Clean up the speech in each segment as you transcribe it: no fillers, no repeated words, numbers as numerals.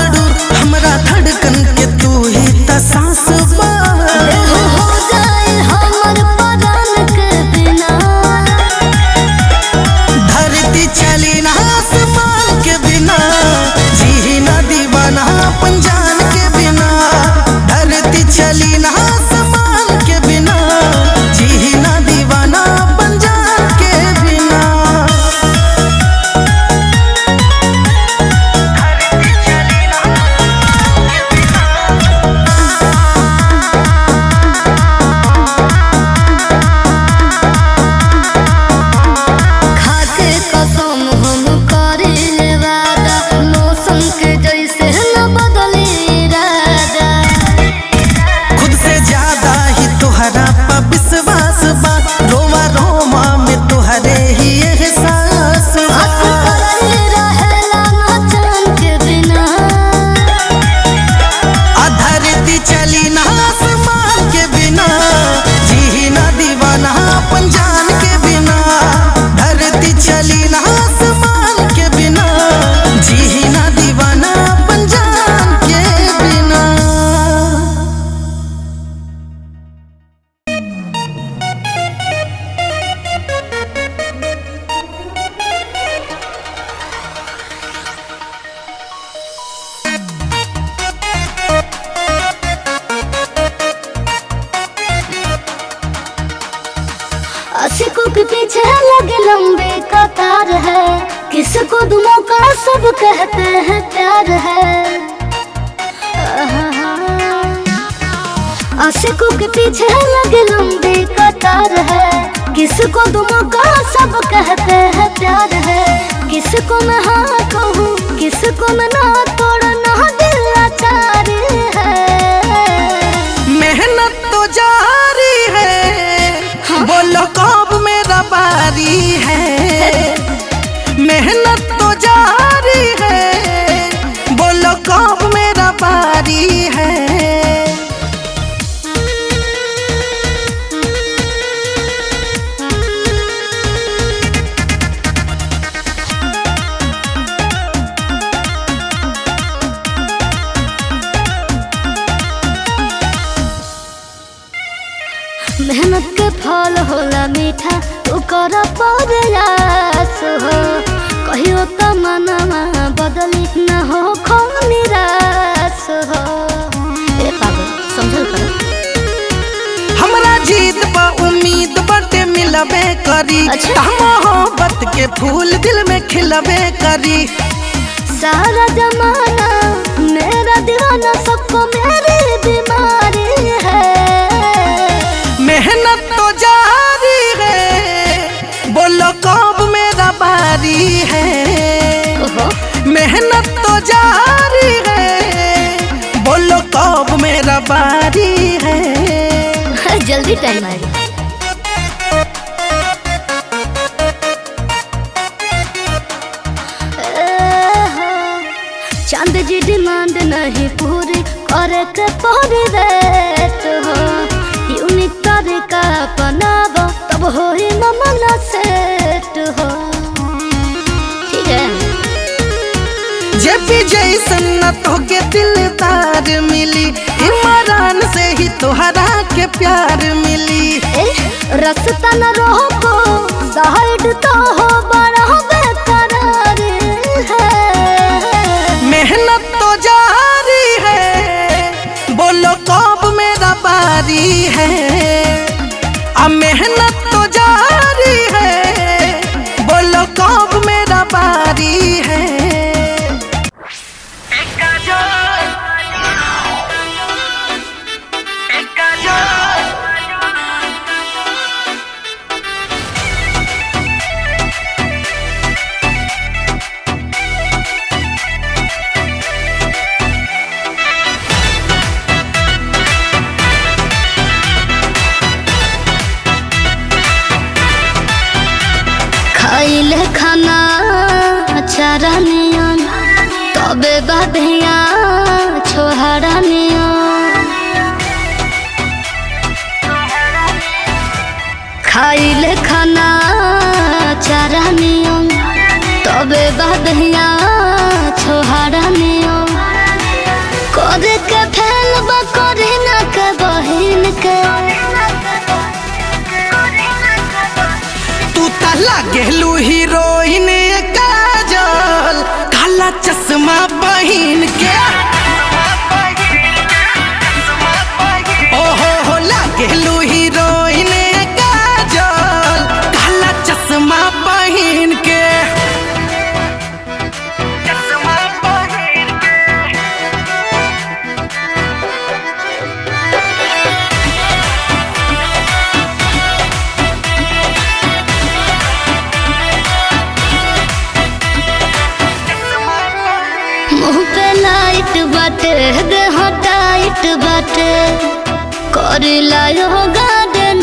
बाड़ू हमरा धड़कन के तू ही त सांस बा। हो जाए हमर परान के बिना, धरती चली ना आसमान के बिना, जी ना दीवाना अपन जान के बिना। धरती चली ना आसमान के बिना, जी ना दीवाना अपन जान के बिना। खाके कसम हम करिले वादा, मौसम के जैसे न बदले इरादा। खुद से ज्यादा ही तुहरा पा विश्वास बा, रोवा रोमा में तुहरे ही एहसास बा। आस करले रहेला ना चान के बिना, धरती चली ना आसमान के बिना, जी ना दीवाना अपन जान के बिना। धरती चली ना आसमान के बिना, जी ना दीवाना अपन जान के बिना। आशिकों के पीछे लगे लंबे कतार है, किसको दुमों का सब कहते हैं प्यार है। आशिकों के पीछे लगे लंबे कतार है, किसको दुमों का सब कहते हैं प्यार है। किसको मैं हाँ कहूँ, किसको मैं ना, तोड़ना दिल लाचार है। मेहनत तो जारी है, बोलो कब मेरा बारी है। मेहनत तो जारी है, बोलो कब मेरा बारी है। मेहनत के फल होला मीठा, ओकर प्रयास हो। कहियो त मनवा बदली न हो खो निराश हो। ए पागल समझल कर। हमरा जीत पा उम्मीद बटे मिलबे करी, अच्छा। मोहब्बत के फूल दिल में खिलबे करी। सारा जमाना मेरा दीवाना, सबको मेरी बीमारी है। मेहनत तो जारी है, बोलो कब मेरा बारी है। ओहो। मेहनत तो जारी है, बोलो कब मेरा बारी है। जल्दी टाइम आएगा। चांद जी डिमांड नहीं पूरी करे के पड़ी रेट हो। यूनिक तरीका अपनाबो तब हो ही मन सेट हो। ठीक है। जब भी जैसन न तो के दिलदार मिली, इमरान से ही तोहरा के प्यार मिली। रास्ता न रोको, साइड तो हो बड़ा बेकरार है। मेहनत तो जारी है, बोलो कब मेरा बारी है। अब मेहनत तो जारी है, बोलो कब मेरा बारी है। खाइले खाना चारा नियन, तबे बधिया छोहरा नियन। खाइले खाना चारा नियन, तबे बधिया छोहरा नियन। करे के फैल करे ना के बहिन के। तू तला गेलू हीरोइन काजल काला चश्मा बहिन के। ओहो हो लागेलू हीरोइन काजल काला चश्मा बहिन के। मुँह पे लाइट बाटे देह टाइट बाटे कर लायो गार्डन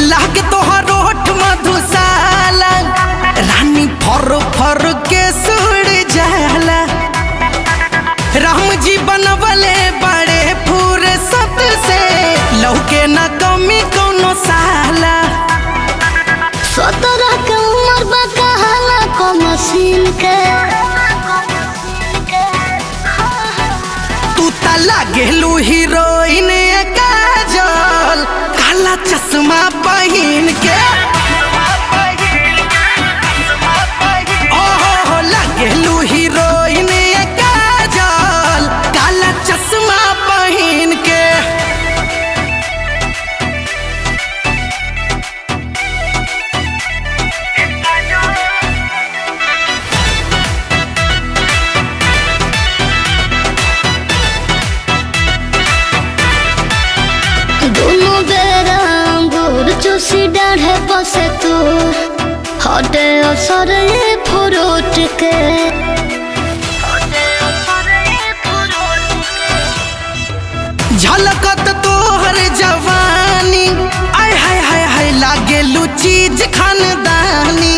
लागे तोहर होठ मधुशाला रानी फर फर के सुड़ जाला। राम जी बनवले बड़े फुर्सत से लौके न कमी कौनो साला। 17 के उम्र बा कहाला को मशीन के। तू तला गेलू हीरोइन काजल काला चश्मा बहिन के। ओहो हो लागेलू हीरोइन काजल काला चश्मा बहिन के। दोनों बेरा अंगूर चूसी डाढ़े बसे तू हटे असर ये फ्रूट के। झलकत तोहर जवानी आय हाय हाय हाय लागेलू चीज खानदानी।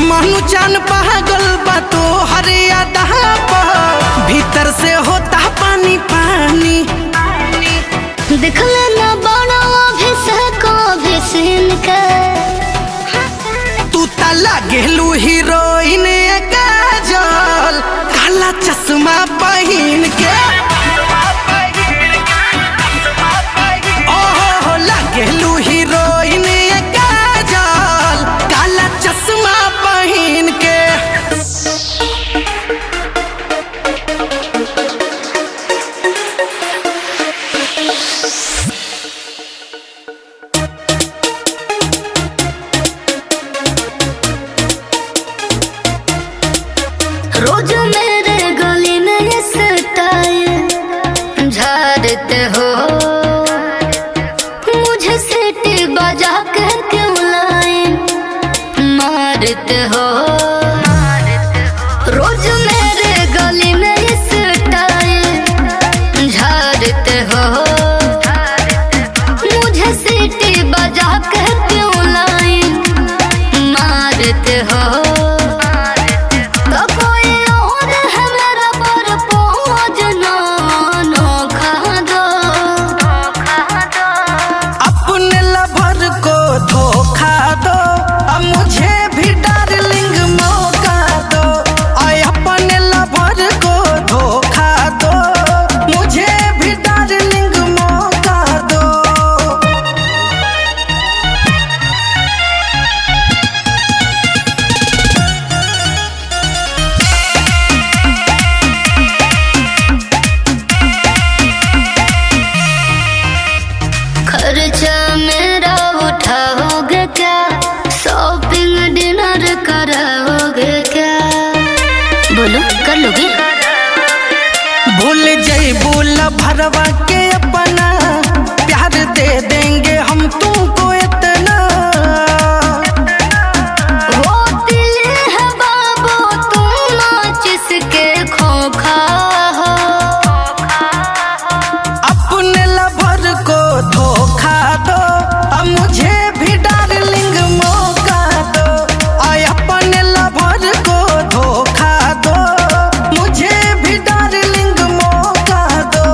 मनु जान पागल बा तोहर अदा पर भीतर से होता पानी पानी। दिखले ना बड़ा अभिषेक अभिषेक के। तू तला गेलू हीरोइन काजल काला चश्मा बहिन के। ओहो हो लागेलू हीरोइन काजल काला चश्मा बहिन के। रोज मेरे गली में ये स्टाइल झाड़ते हो मुझे सीटी बजा कर क्यों लाइन मारते हो। रोज मेरे गली में ये स्टाइल झाड़ते हो मुझे सीटी बजा कर क्यों लाइन मारते हो। अपने लवर को धोखा दो अब मुझे भी डार्लिंग मौका दो। आय अपने लवर को धोखा दो मुझे भी डार्लिंग मौका दो। खर्चा मेरा उठाओगे क्या शॉपिंग डिनर कराओगे क्या बोलो कर लोगे। भूल जइबू भरवा के अपना प्यार दे देंगे हम तुमको इतना। वो दिल है बाबू तुम जिसके खोखा हो। अपने लवर को धोखा दो अब मुझे भी डार्लिंग मौका दो। आय अपने लवर को धोखा दो मुझे भी डार्लिंग मौका दो।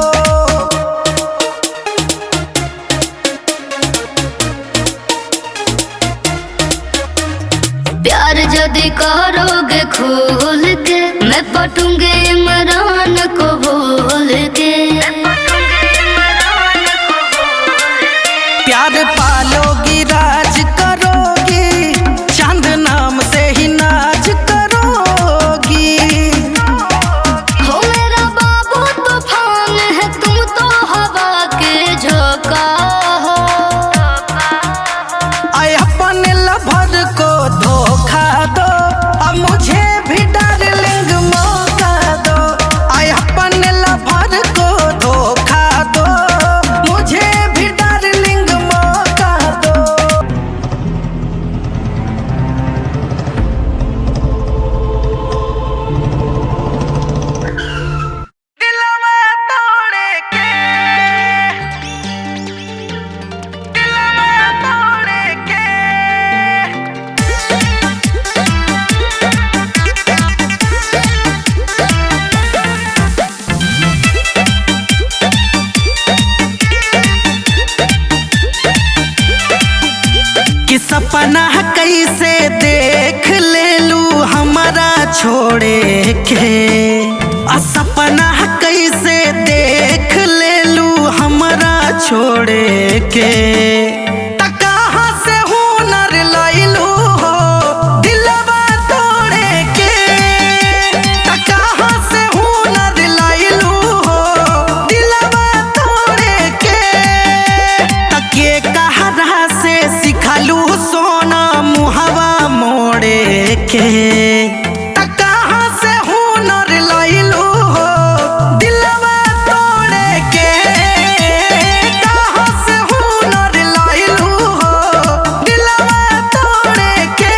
प्यार यदि करोगे खोल के, मैं पटूंगे इमरान को बोल के। प्यार पालोगी राज करोगी, चांद नाम से ही नाच करोगी। हो मेरा बाबू तूफान है, तुम तो हवा के झोंका हो। आए अपने लवर को धोखा दो, अब मुझे भी डार्लिंग मौका दो। आए अपने लवर को धोखा दो, मुझे भी डार्लिंग मौका दो। दिलवा तोड़े के, दिलवा तोड़े के। कि सपना कैसे देख ले लू हमारा छोड़े के। सपना कैसे देख ले लू हमारा छोड़े के। त कहाँ से हुनर लैलू हो दिलवा तोड़े के। त कहाँ से हुनर लैलू हो दिलवा तोड़े के। तके कहरा से सिखलू सोना मुहवा मोड़े के। त कहाँ से हुनर लैलू हो दिलवा तोड़े के। कहाँ से हुनर लैलू हो दिलवा तोड़े के।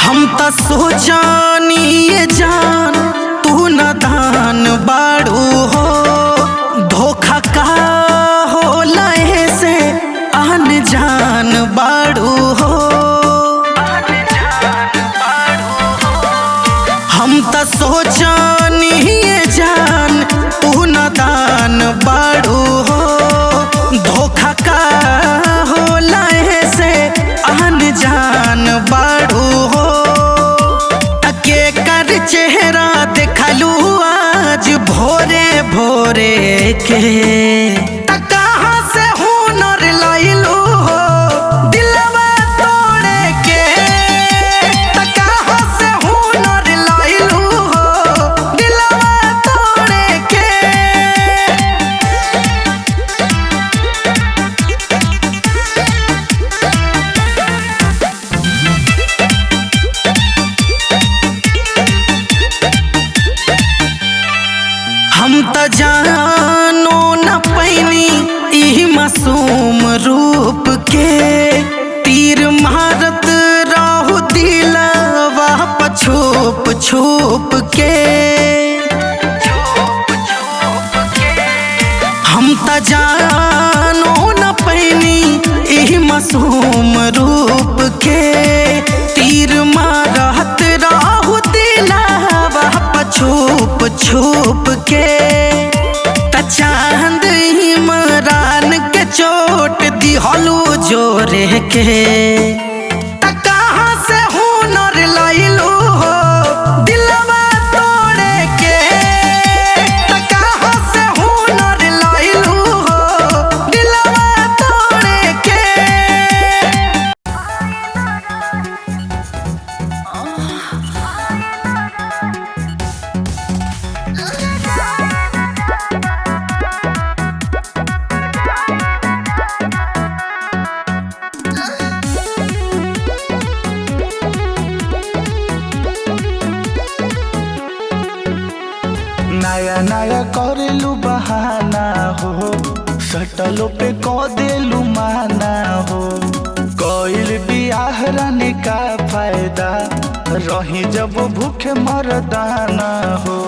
हम त सोचानी ये जान तू नादान बाड़ू हो। धोखा का हो लहे से आन जान बाड़ू हो। हम त सोचानी ये जान तू नादान बाड़ू हो। धोखा का हो लहे से आन जान बाड़ू हो। तके कर चेहरा देखलू आज भोरे भोरे के। त कहाँ से हुनर लैलू हो दिलवा तोड़े के। त कहाँ से हुनर लैलू हो दिलवा तोड़े के। हम त जानो न पैनी ई मासूम रूप के। तीर मारत रहू दिलवा छुप छुप के। हम त जानो न पैनी ई मासूम रूप के। तीर मारत रहू दिलवा छुप छुप के। त चांद इमरान के चोट दिहलू जोरे के। त कहाँ से हुनर लैलू हो दिलवा तोड़े के। त कहाँ से हुनर लैलू हो दिलवा तोड़े के। नया नया करेलू बहाना हो, सटलो पे कह देलू माना हो। कइल बियाह रानी का फायदा, रही जब भूखे मरदाना हो।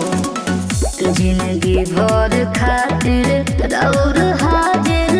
जिंदगी भर खातिर रौर हाजिर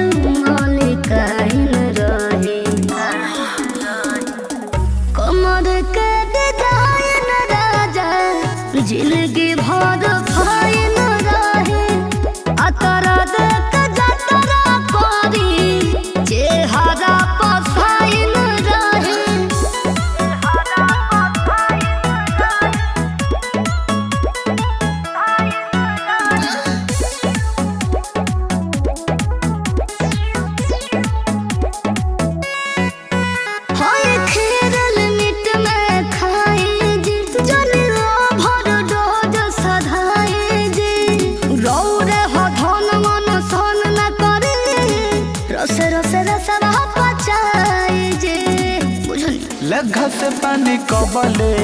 जगह से पानी कबले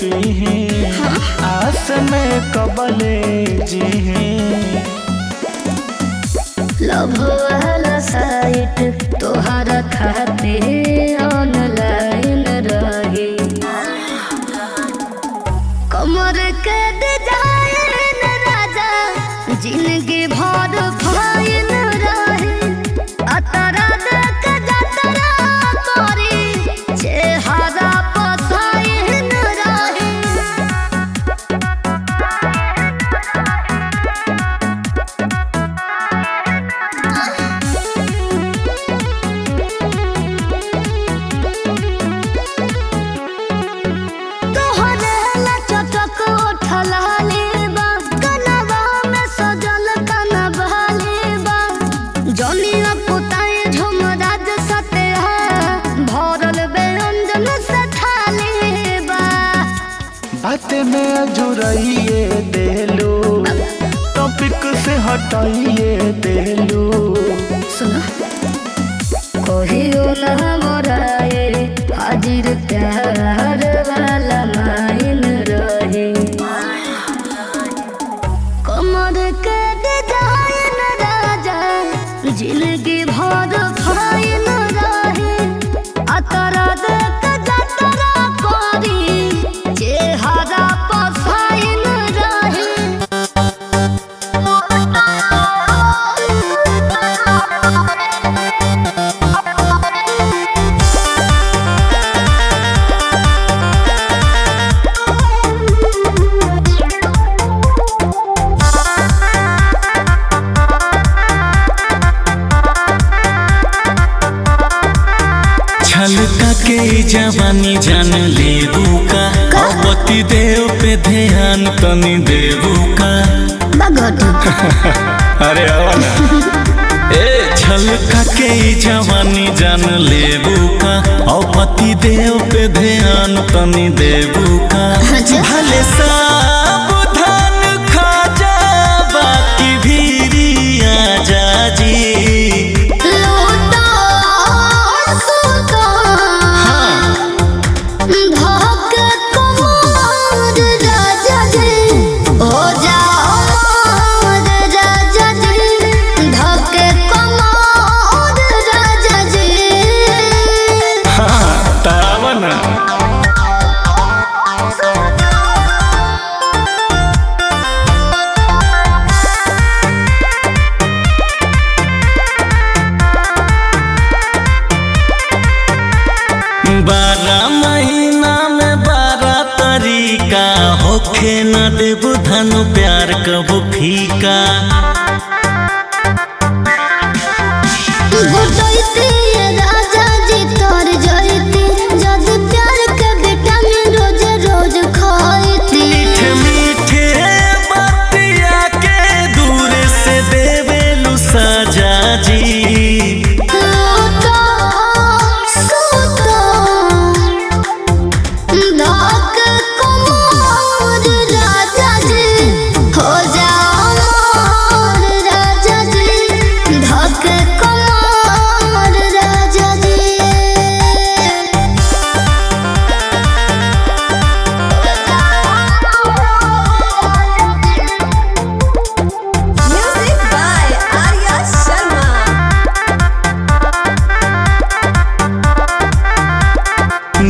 पीही आस में कबले जीही लव वाला साइट तोहरा खातिर ऑनलाइन रही कमर के डिजाइन राजा जिंदगी भर फाइन रही अतरा देख जतरा करी चेहरा पसाइन रही बातें में अजुराइए देलू टॉपिक से हटाइए देलू सुनो कहियो ना मोराए हाजिर प्यार वाला माइन रहे कमर के डिजाइन राजा जिंदगी भर फाइन रहे अतरा देख जतरा करी चेहरा पसाइन रहे छलका के जवानी जान लेबू का अवती देव पे ध्यान तनी देबू का अरे आवा ना ए छलका के जवानी जान लेबू का अवती देव पे ध्यान तनी देबू का भले सावधान खा जा बाकी भीरी आ जा जी बारह महीना में 12 तरीका होखे न देबू धनु प्यार कबू फीका राजा जी तोर जयती जद प्यार के विटामिन रोज रोज खाती मीठे मीठे बतिया के दूर से देवेलू सजा जी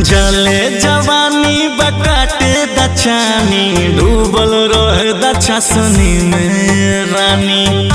जले जवानी बकाटे दचानी डूबल रहे दछसनी में रानी